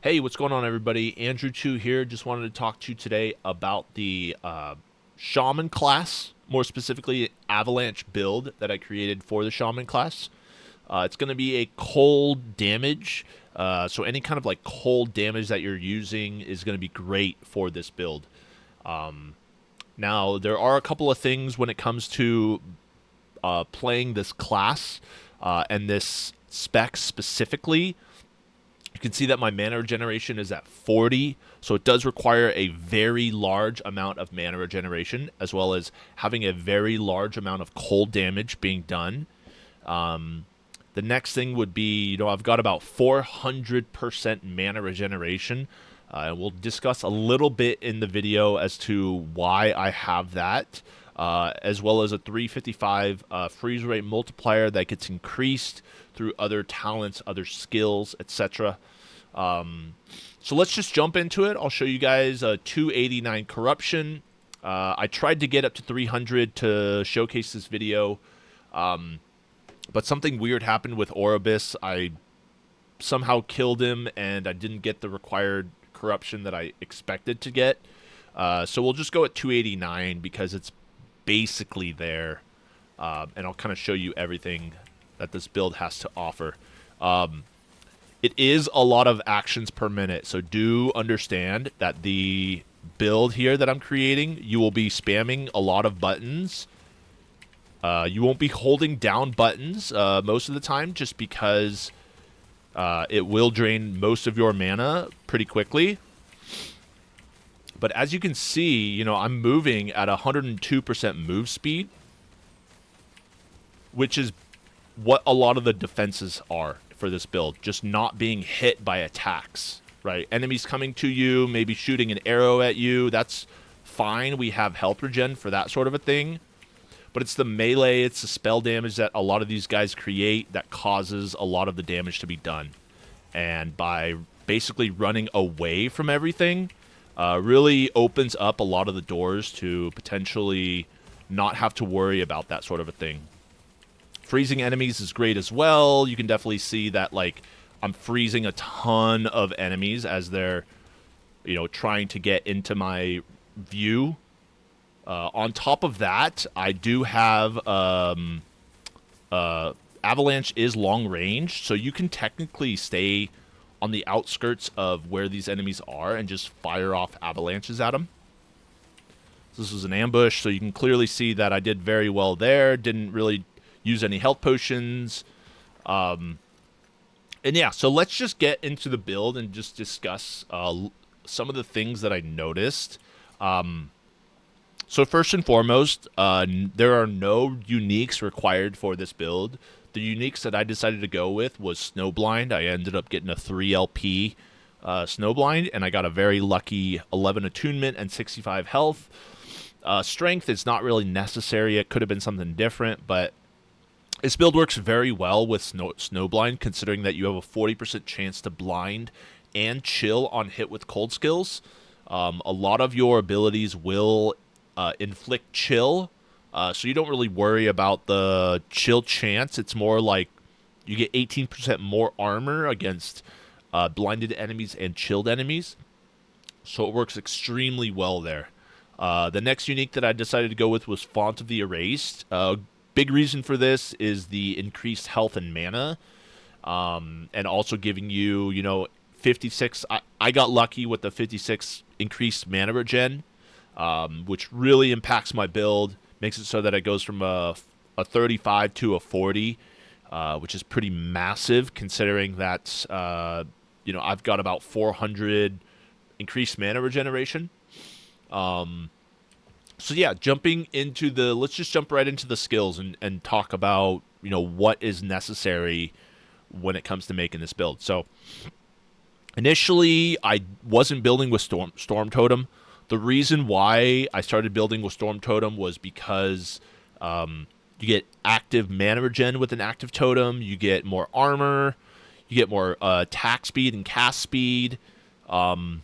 Hey, what's going on, everybody? Andrue2 here. Just wanted to talk to you today about the Shaman class, more specifically, Avalanche build that I created for the Shaman class. It's going to be a cold damage, so any kind of like cold damage that you're using is going to be great for this build. Now, there are a couple of things when it comes to playing this class and this spec specifically. You can see that my mana regeneration is at 40, so it does require a very large amount of mana regeneration, as well as having a very large amount of cold damage being done. The next thing would be, I've got about 400% mana regeneration. And we'll discuss a little bit in the video as to why I have that, as well as a 355 freeze rate multiplier that gets increased through other talents, other skills, etc. So let's just jump into it. I'll show you guys a 289 corruption. I tried to get up to 300 to showcase this video, but something weird happened with Oribus. I somehow killed him, and I didn't get the required corruption that I expected to get. So we'll just go at 289 because it's basically there, and I'll kind of show you everything that this build has to offer. It is a lot of actions per minute, so do understand that the build here that I'm creating, you will be spamming a lot of buttons. You won't be holding down buttons most of the time, just because it will drain most of your mana pretty quickly. But as you can see, I'm moving at 102% move speed, which is what a lot of the defenses are for this build, just not being hit by attacks, right? Enemies coming to you, maybe shooting an arrow at you, that's fine. We have health regen for that sort of a thing. But it's the melee, it's the spell damage that a lot of these guys create that causes a lot of the damage to be done. And by basically running away from everything, really opens up a lot of the doors to potentially not have to worry about that sort of a thing. Freezing enemies is great as well. You can definitely see that, like, I'm freezing a ton of enemies as they're, trying to get into my view. On top of that, I do have Avalanche is long range, so you can technically stay on the outskirts of where these enemies are and just fire off avalanches at them. So this was an ambush, so you can clearly see that I did very well there. Didn't really use any health potions. And yeah, so let's just get into the build and just discuss some of the things that I noticed. So first and foremost, there are no uniques required for this build. The uniques that I decided to go with was Snowblind. I ended up getting a 3 LP Snowblind, and I got a very lucky 11 attunement and 65 health. Strength is not really necessary. It could have been something different, but this build works very well with Snowblind, considering that you have a 40% chance to blind and chill on hit with cold skills. A lot of your abilities will inflict chill, so you don't really worry about the chill chance. It's more like you get 18% more armor against blinded enemies and chilled enemies, so it works extremely well there. The next unique that I decided to go with was Font of the Erased. Big reason for this is the increased health and mana, and also giving you, 56. I got lucky with the 56 increased mana regen, which really impacts my build. Makes it so that it goes from a 35 to a 40, which is pretty massive, considering that I've got about 400 increased mana regeneration. So yeah, let's just jump right into the skills and talk about, what is necessary when it comes to making this build. So initially, I wasn't building with Storm Totem. The reason why I started building with Storm Totem was because you get active mana regen with an active totem, you get more armor, you get more attack speed and cast speed, and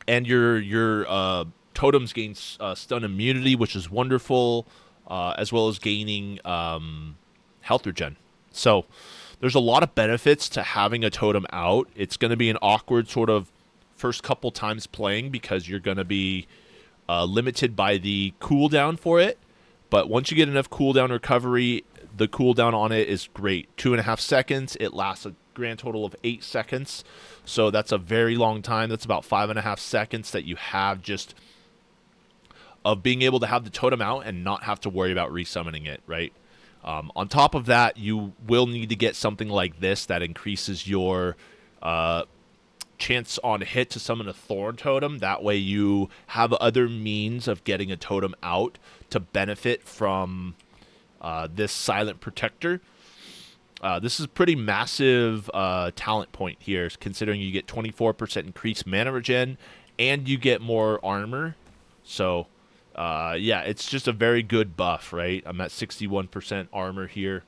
your totems gain stun immunity, which is wonderful, as well as gaining health regen. So there's a lot of benefits to having a totem out. It's going to be an awkward sort of first couple times playing because you're going to be limited by the cooldown for it. But once you get enough cooldown recovery, the cooldown on it is great. 2.5 seconds. It lasts a grand total of 8 seconds. So that's a very long time. That's about 5.5 seconds that you have just of being able to have the totem out and not have to worry about resummoning it, right? On top of that, you will need to get something like this that increases your chance on hit to summon a Thorn Totem. That way you have other means of getting a totem out to benefit from this Silent Protector. This is a pretty massive talent point here, considering you get 24% increased mana regen and you get more armor. So, yeah, it's just a very good buff, right? I'm at 61% armor here.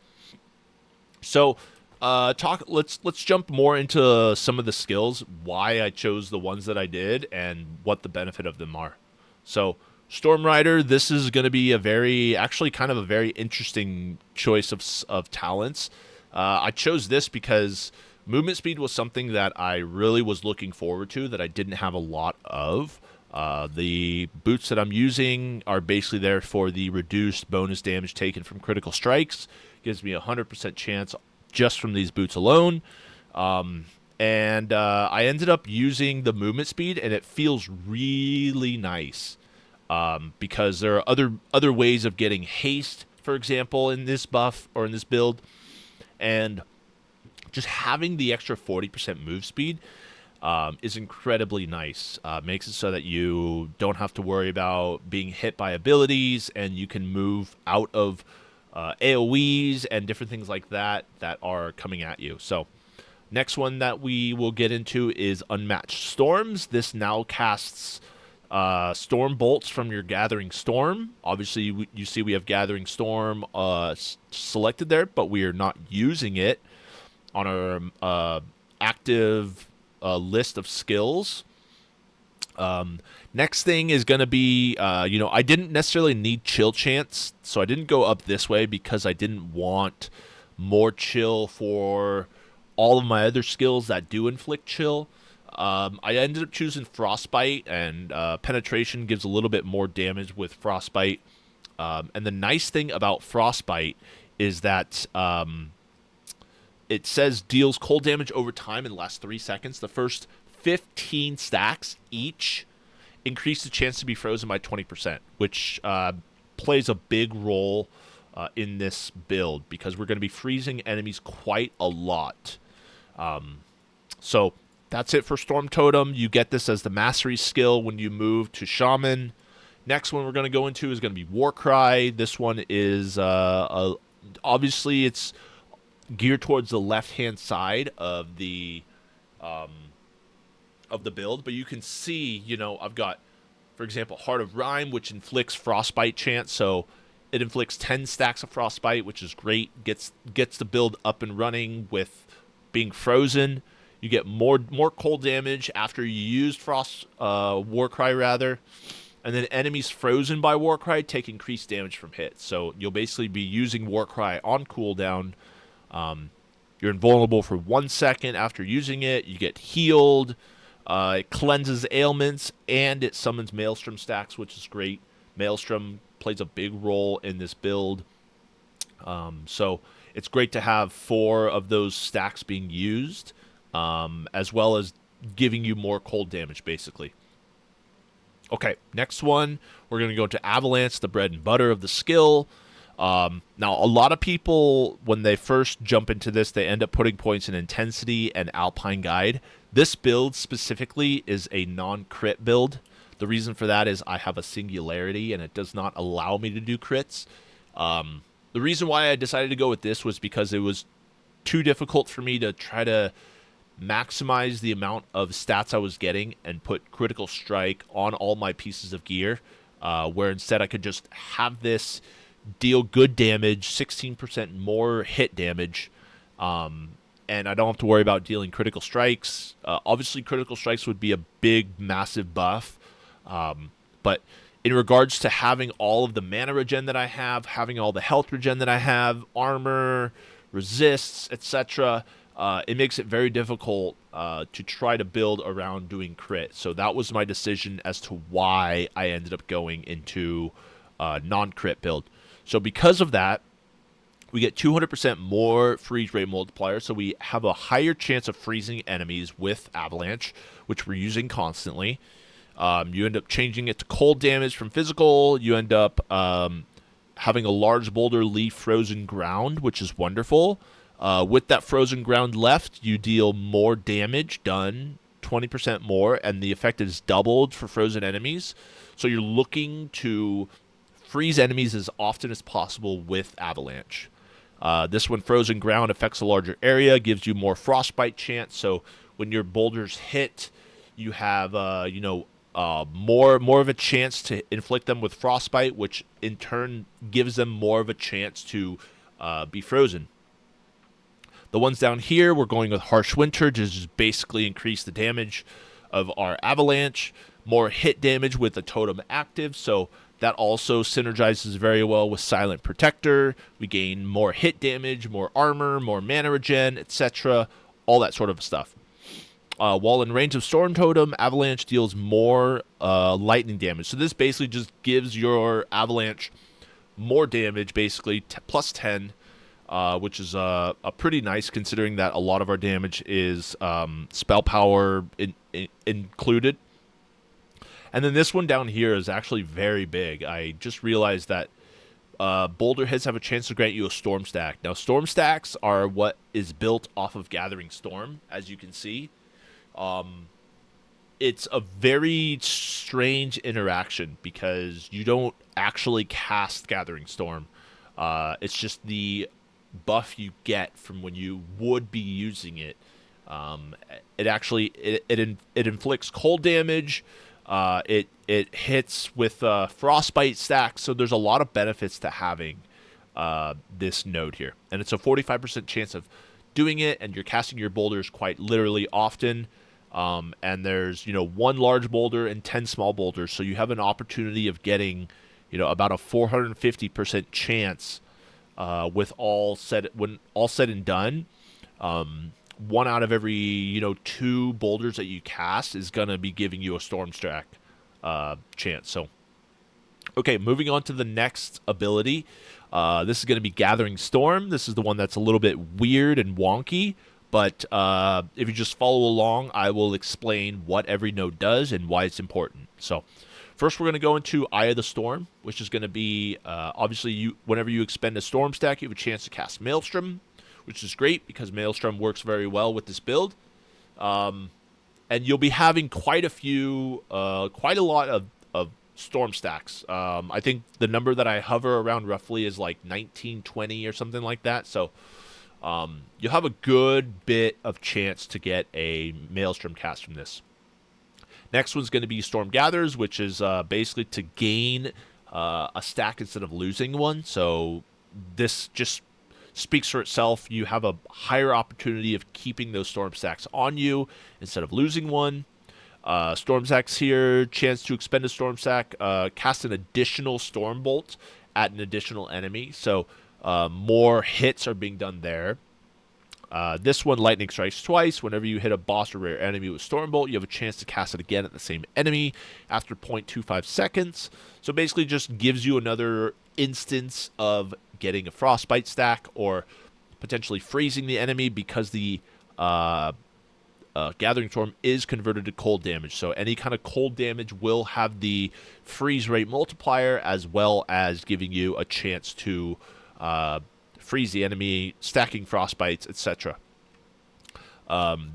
So, let's jump more into some of the skills, why I chose the ones that I did, and what the benefit of them are. So, Storm Rider, this is going to be actually kind of a very interesting choice of talents. I chose this because movement speed was something that I really was looking forward to that I didn't have a lot of. The boots that I'm using are basically there for the reduced bonus damage taken from critical strikes. Gives me a 100% chance just from these boots alone. And I ended up using the movement speed, and it feels really nice. Because there are other ways of getting haste, for example, in this buff or in this build. And just having the extra 40% move speed is incredibly nice. Makes it so that you don't have to worry about being hit by abilities, and you can move out of AoEs and different things like that are coming at you. So next one that we will get into is Unmatched Storms. This now casts Storm Bolts from your Gathering Storm. Obviously, you see we have Gathering Storm selected there, but we are not using it on our active list of skills. Next thing is going to be, I didn't necessarily need Chill Chance, so I didn't go up this way because I didn't want more chill for all of my other skills that do inflict chill. I ended up choosing Frostbite, and Penetration gives a little bit more damage with Frostbite. And the nice thing about Frostbite is that it says deals cold damage over time and lasts 3 seconds. The first 15 stacks each increase the chance to be frozen by 20%, which plays a big role in this build because we're going to be freezing enemies quite a lot. So that's it for Storm Totem. You get this as the Mastery skill when you move to Shaman. Next one we're going to go into is going to be Warcry. This one is obviously it's geared towards the left-hand side of the build, but you can see, I've got, for example, Heart of Rime, which inflicts Frostbite chance, so it inflicts 10 stacks of Frostbite, which is great. Gets the build up and running with being frozen. You get more cold damage after you used Warcry rather, and then enemies frozen by Warcry take increased damage from hits. So you'll basically be using Warcry on cooldown. You're invulnerable for 1 second after using it. You get healed. It cleanses ailments, and it summons Maelstrom stacks, which is great. Maelstrom plays a big role in this build. So it's great to have 4 of those stacks being used, as well as giving you more cold damage, basically. Okay, next one, we're going to go to Avalanche, the bread and butter of the skill. Now, a lot of people, when they first jump into this, they end up putting points in Intensity and Alpine Guide. This build specifically is a non-crit build. The reason for that is I have a Singularity, and it does not allow me to do crits. The reason why I decided to go with this was because it was too difficult for me to try to maximize the amount of stats I was getting and put Critical Strike on all my pieces of gear, where instead I could just have this deal good damage, 16% more hit damage, and I don't have to worry about dealing critical strikes. Obviously, critical strikes would be a big, massive buff, but in regards to having all of the mana regen that I have, having all the health regen that I have, armor, resists, etc. It makes it very difficult to try to build around doing crit. So that was my decision as to why I ended up going into non-crit build. So because of that, we get 200% more freeze rate multiplier, so we have a higher chance of freezing enemies with Avalanche, which we're using constantly. You end up changing it to cold damage from physical. You end up having a large boulder leave frozen ground, which is wonderful. With that frozen ground left, you deal more damage done, 20% more, and the effect is doubled for frozen enemies. So you're looking to freeze enemies as often as possible with Avalanche. This one, frozen ground, affects a larger area, gives you more frostbite chance. So when your boulders hit, you have more of a chance to inflict them with frostbite, which in turn gives them more of a chance to be frozen. The ones down here, we're going with harsh winter to just basically increase the damage of our Avalanche. More hit damage with the totem active, so that also synergizes very well with Silent Protector. We gain more hit damage, more armor, more mana regen, etc. All that sort of stuff. While in range of Storm Totem, Avalanche deals more lightning damage. So this basically just gives your Avalanche more damage, basically plus 10, which is a pretty nice considering that a lot of our damage is spell power included. And then this one down here is actually very big. I just realized that boulder hits have a chance to grant you a storm stack. Now, storm stacks are what is built off of Gathering Storm, as you can see. It's a very strange interaction because you don't actually cast Gathering Storm. It's just the buff you get from when you would be using it. It inflicts cold damage. It hits with frostbite stacks, so there's a lot of benefits to having this node here, and it's a 45% chance of doing it, and you're casting your boulders quite literally often. And there's one large boulder and 10 small boulders, so you have an opportunity of getting about a 450% chance with when all said and done. One out of every 2 boulders that you cast is gonna be giving you a storm stack chance. So okay, moving on to the next ability. This is gonna be Gathering Storm. This is the one that's a little bit weird and wonky, but if you just follow along, I will explain what every node does and why it's important. So first, we're going to go into Eye of the Storm, which is going to be, obviously, whenever you expend a Storm stack, you have a chance to cast Maelstrom, which is great because Maelstrom works very well with this build. And you'll be having quite a lot of Storm stacks. I think the number that I hover around roughly is like 19, 20 or something like that. So you'll have a good bit of chance to get a Maelstrom cast from this. Next one's going to be Storm Gatherers, which is basically to gain a stack instead of losing one. So this just speaks for itself. You have a higher opportunity of keeping those Storm stacks on you instead of losing one. Storm stacks here, chance to expend a Storm stack, cast an additional Storm Bolt at an additional enemy. So more hits are being done there. This one, Lightning Strikes twice. Whenever you hit a boss or rare enemy with Stormbolt, you have a chance to cast it again at the same enemy after 0.25 seconds. So basically just gives you another instance of getting a Frostbite stack or potentially freezing the enemy because the Gathering Storm is converted to cold damage. So any kind of cold damage will have the freeze rate multiplier as well as giving you a chance to freeze the enemy, stacking frostbites, etc.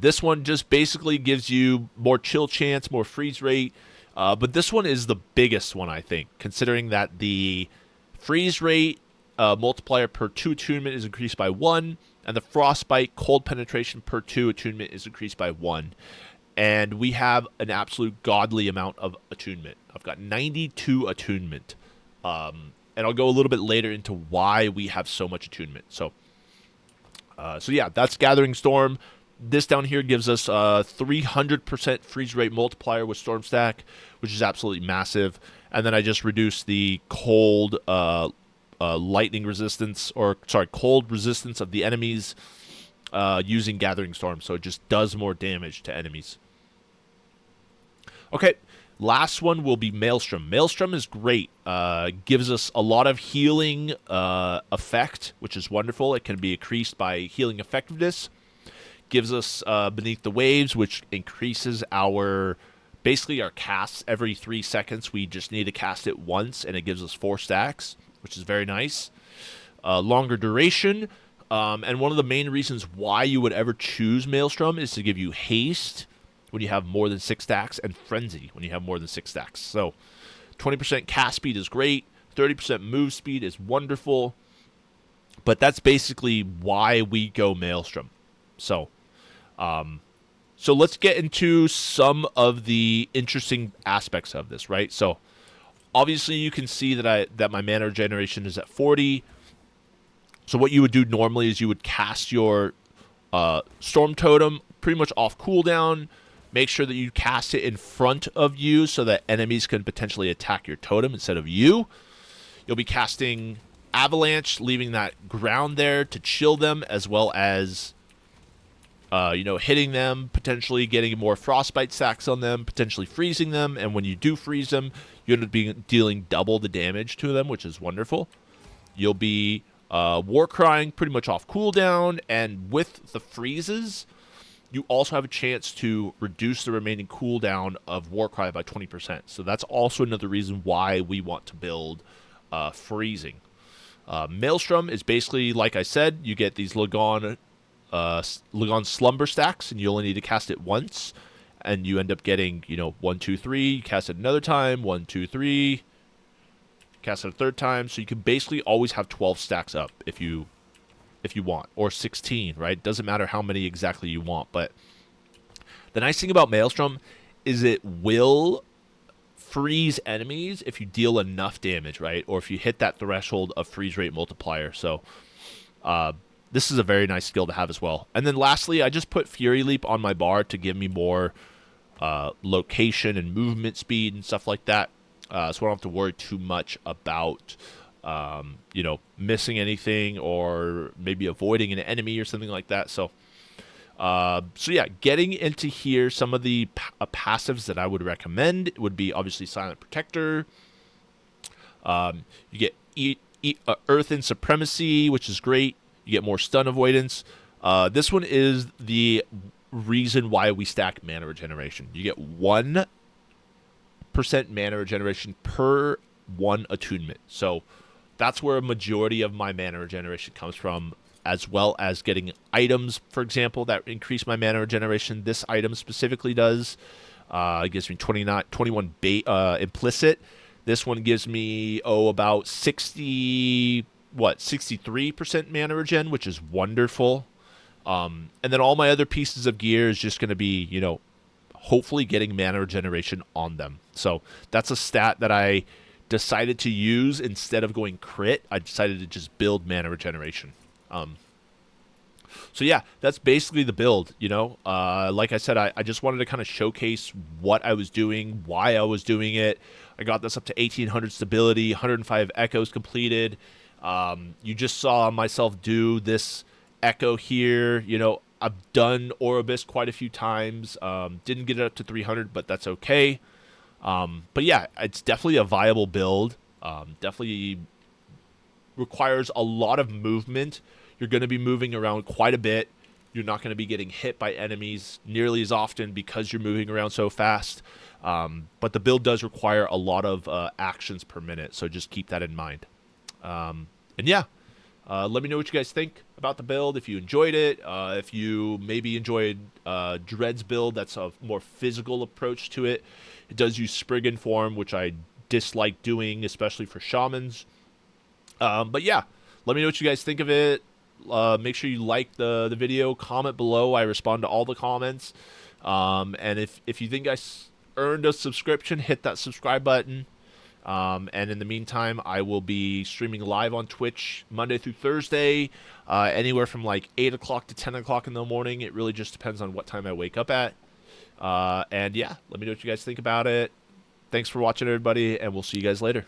This one just basically gives you more chill chance, more freeze rate, but this one is the biggest one, I think, considering that the freeze rate multiplier per 2 attunement is increased by 1, and the frostbite cold penetration per 2 attunement is increased by 1. And we have an absolute godly amount of attunement. I've got 92 attunement. And I'll go a little bit later into why we have so much attunement. So yeah, that's Gathering Storm. This down here gives us 300% freeze rate multiplier with Storm Stack, which is absolutely massive. And then I just reduced the cold lightning resistance, or sorry, cold resistance of the enemies using Gathering Storm, so it just does more damage to enemies. Okay, last one will be Maelstrom. Maelstrom is great. Gives us a lot of healing effect, which is wonderful. It can be increased by healing effectiveness. Gives us Beneath the Waves, which increases our basically our casts every 3 seconds. We just need to cast it once, and it gives us 4 stacks, which is very nice. Longer duration, and one of the main reasons why you would ever choose Maelstrom is to give you haste when you have more than 6 stacks, and frenzy when you have more than 6 stacks. So 20% cast speed is great, 30% move speed is wonderful, but that's basically why we go Maelstrom. So let's get into some of the interesting aspects of this, right? So obviously you can see that my mana regeneration is at 40. So what you would do normally is you would cast your Storm Totem pretty much off cooldown. Make sure that you cast it in front of you so that enemies can potentially attack your totem instead of you. You'll be casting Avalanche, leaving that ground there to chill them, as well as hitting them, potentially getting more frostbite stacks on them, potentially freezing them, and when you do freeze them, you end up dealing double the damage to them, which is wonderful. You'll be Warcrying pretty much off cooldown, and with the freezes, you also have a chance to reduce the remaining cooldown of Warcry by 20%. So that's also another reason why we want to build freezing. Maelstrom is basically, like I said, you get these Lagon Slumber stacks, and you only need to cast it once, and you end up getting 1, 2, 3. You cast it another time, 1, 2, 3. Cast it a third time, so you can basically always have 12 stacks up if you want, or 16, right? Doesn't matter how many exactly you want, but the nice thing about Maelstrom is it will freeze enemies if you deal enough damage, right? Or if you hit that threshold of freeze rate multiplier. So this is a very nice skill to have as well. And then lastly, I just put Fury Leap on my bar to give me more location and movement speed and stuff like that. So I don't have to worry too much about missing anything, or maybe avoiding an enemy or something like that. So yeah, getting into here, some of the passives that I would recommend would be obviously Silent Protector. You get Earth in Supremacy, which is great. You get more stun avoidance. This one is the reason why we stack mana regeneration. You get 1% mana regeneration per 1 attunement. So that's where a majority of my mana regeneration comes from, as well as getting items, for example, that increase my mana regeneration. This item specifically does. It gives me 21 implicit. This one gives me, about 63% mana regen, which is wonderful. And then all my other pieces of gear is just going to be, hopefully getting mana regeneration on them. So that's a stat that I decided to use instead of going crit. I decided to just build mana regeneration. So yeah, that's basically the build. Like I said, I just wanted to kind of showcase what I was doing, why I was doing it. I got this up to 1800 stability, 105 echoes completed. You just saw myself do this echo here. I've done Oribus quite a few times. Didn't get it up to 300, but that's okay. But yeah, it's definitely a viable build. Definitely requires a lot of movement. You're going to be moving around quite a bit. You're not going to be getting hit by enemies nearly as often because you're moving around so fast. But the build does require a lot of actions per minute, so just keep that in mind. And yeah, let me know what you guys think about the build, if you enjoyed it, if you maybe enjoyed Dread's build. That's a more physical approach to it. It does use Spriggan form, which I dislike doing, especially for Shamans. But yeah, let me know what you guys think of it. Make sure you like the video, comment below. I respond to all the comments. And if you think I earned a subscription, hit that subscribe button. And in the meantime, I will be streaming live on Twitch Monday through Thursday, anywhere from like 8 o'clock to 10 o'clock in the morning. It really just depends on what time I wake up at. And yeah, let me know what you guys think about it. Thanks for watching, everybody, and we'll see you guys later.